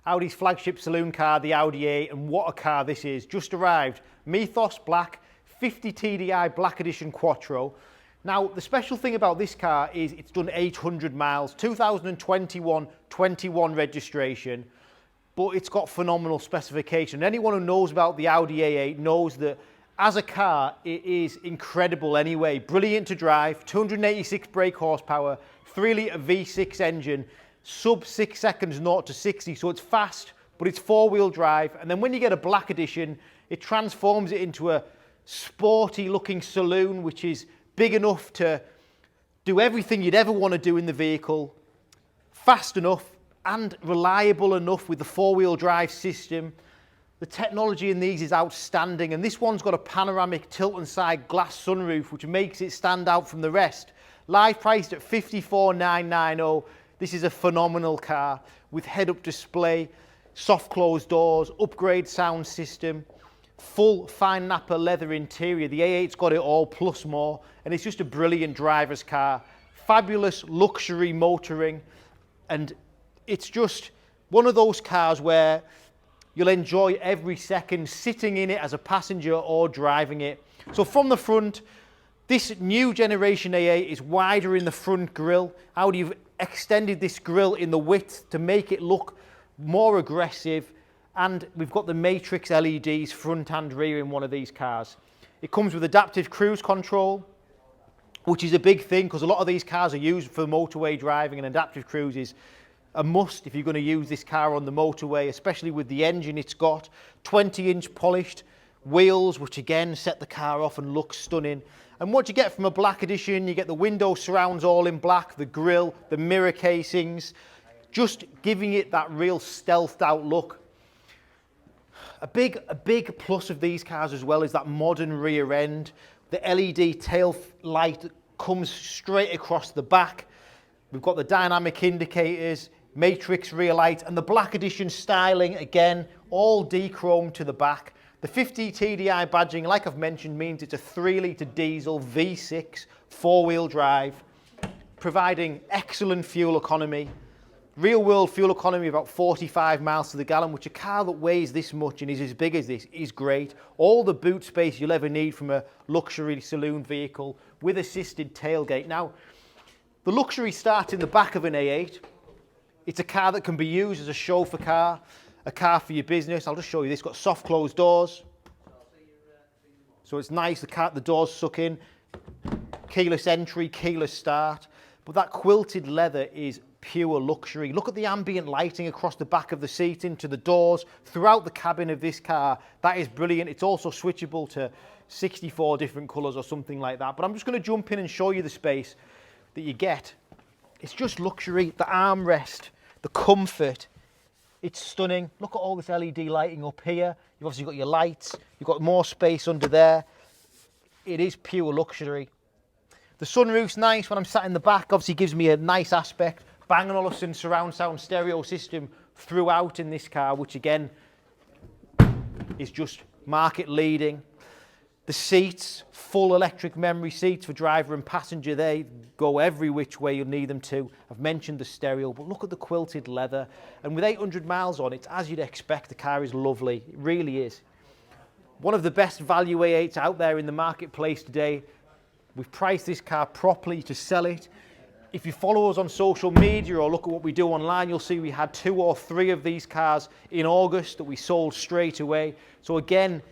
Audi's flagship saloon car, the Audi A8, and what a car this is. Just arrived, Mythos Black, 50 TDI Black Edition Quattro. Now, the special thing about this car is it's done 800 miles, 2021 registration, but it's got phenomenal specification. Anyone who knows about the Audi A8 knows that as a car, it is incredible anyway. Brilliant to drive, 286 brake horsepower, 3-litre V6 engine, sub 6 seconds 0 to 60, so it's fast, but it's four-wheel drive. And then when you get a Black Edition, it transforms it into a sporty-looking saloon, which is big enough to do everything you'd ever want to do in the vehicle, fast enough and reliable enough with the four-wheel drive system. The technology in these is outstanding, and this one's got a panoramic tilt and side glass sunroof, which makes it stand out from the rest. Live priced at $54,990. This is a phenomenal car with head-up display, soft closed doors, upgrade sound system, full fine nappa leather interior. The A8's got it all plus more, and it's just a brilliant driver's car. Fabulous luxury motoring, and it's just one of those cars where you'll enjoy every second sitting in it as a passenger or driving it. So from the front, this new generation A8 is wider in the front grille. Audi have extended this grille in the width to make it look more aggressive, and we've got the matrix LEDs front and rear in one of these cars. It comes with adaptive cruise control, which is a big thing because a lot of these cars are used for motorway driving, and adaptive cruise is a must if you're going to use this car on the motorway, especially with the engine it's got. 20-inch polished wheels, which again set the car off and look stunning. And what you get from a Black Edition, you get the window surrounds all in black, the grille, the mirror casings, just giving it that real stealthed out look. A big plus of these cars as well is that modern rear end. The LED tail light that comes straight across the back. We've got the dynamic indicators, matrix rear light, and the Black Edition styling, again, all D-chrome to the back. The 50 TDI badging, like I've mentioned, means it's a 3-litre diesel V6 four-wheel drive, providing excellent fuel economy. Real-world fuel economy about 45 miles to the gallon, which a car that weighs this much and is as big as this is great. All the boot space you'll ever need from a luxury saloon vehicle with assisted tailgate. Now, the luxury starts in the back of an A8. It's a car that can be used as a chauffeur car, a car for your business. I'll just show you this. It's got soft closed doors. So it's nice, the doors suck in. Keyless entry, keyless start. But that quilted leather is pure luxury. Look at the ambient lighting across the back of the seat, into the doors, throughout the cabin of this car. That is brilliant. It's also switchable to 64 different colours or something like that. But I'm just going to jump in and show you the space that you get. It's just luxury. The armrest, the comfort, it's stunning. Look at all this LED lighting up here. You've obviously got your lights, you've got more space under there. It is pure luxury. The sunroof's nice when I'm sat in the back, obviously gives me a nice aspect. Bang & Olufsen surround sound stereo system throughout in this car, which again is just market leading. The seats, full electric memory seats for driver and passenger. They go every which way you'll need them to. I've mentioned the stereo, but look at the quilted leather. And with 800 miles on it, as you'd expect, the car is lovely. It really is. One of the best value A8s out there in the marketplace today. We've priced this car properly to sell it. If you follow us on social media or look at what we do online, you'll see we had 2 or 3 of these cars in August that we sold straight away. So again,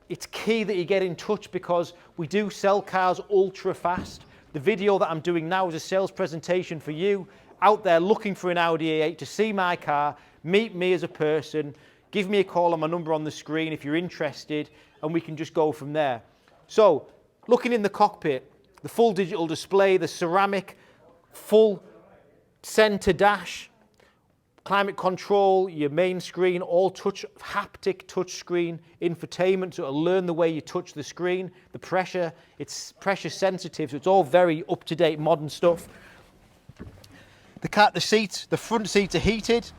it's key that you get in touch because we do sell cars ultra fast. The video that I'm doing now is a sales presentation for you out there looking for an Audi A8 to see my car, meet me as a person, give me a call on my number on the screen if you're interested, and we can just go from there. So, looking in the cockpit, the full digital display, the ceramic, full center dash, climate control, your main screen, all touch, haptic touch screen, infotainment, so it'll learn the way you touch the screen. The pressure, it's pressure sensitive, so it's all very up-to-date modern stuff. The seats, the front seats are heated.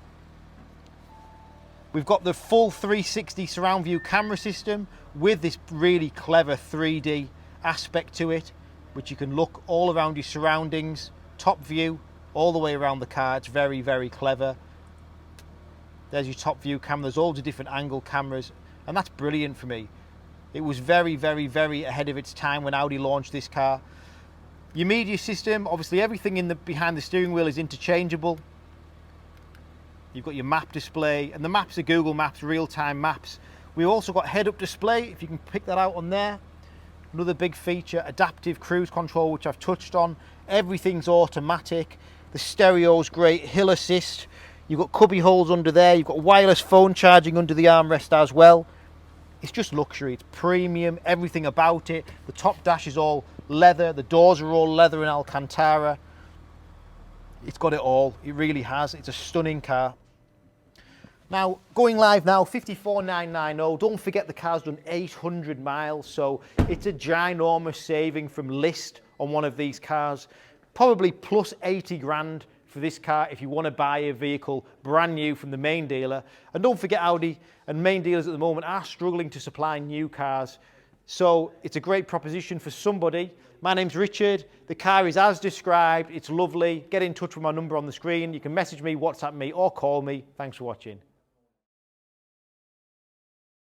We've got the full 360 surround view camera system with this really clever 3D aspect to it, which you can look all around your surroundings, top view, all the way around the car. It's very, very clever. There's your top view camera. There's all the different angle cameras, and that's brilliant for me. It was very, very, very ahead of its time when Audi launched this car. Your media system, obviously everything behind the steering wheel is interchangeable. You've got your map display, and the maps are Google Maps, real-time maps. We've also got head-up display, if you can pick that out on there. Another big feature, adaptive cruise control, which I've touched on. Everything's automatic. The stereo's great, hill assist. You've got cubby holes under there. You've got wireless phone charging under the armrest as well. It's just luxury, it's premium, everything about it. The top dash is all leather, the doors are all leather and Alcantara. It's got it all, it really has. It's a stunning car. Now, going live now, 54,990. Don't forget the car's done 800 miles, so it's a ginormous saving from list on one of these cars. Probably plus 80 grand for this car if you want to buy a vehicle brand new from the main dealer. And don't forget, Audi and main dealers at the moment are struggling to supply new cars. So it's a great proposition for somebody. My name's Richard. The car is as described. It's lovely. Get in touch with my number on the screen. You can message me, WhatsApp me, or call me. Thanks for watching.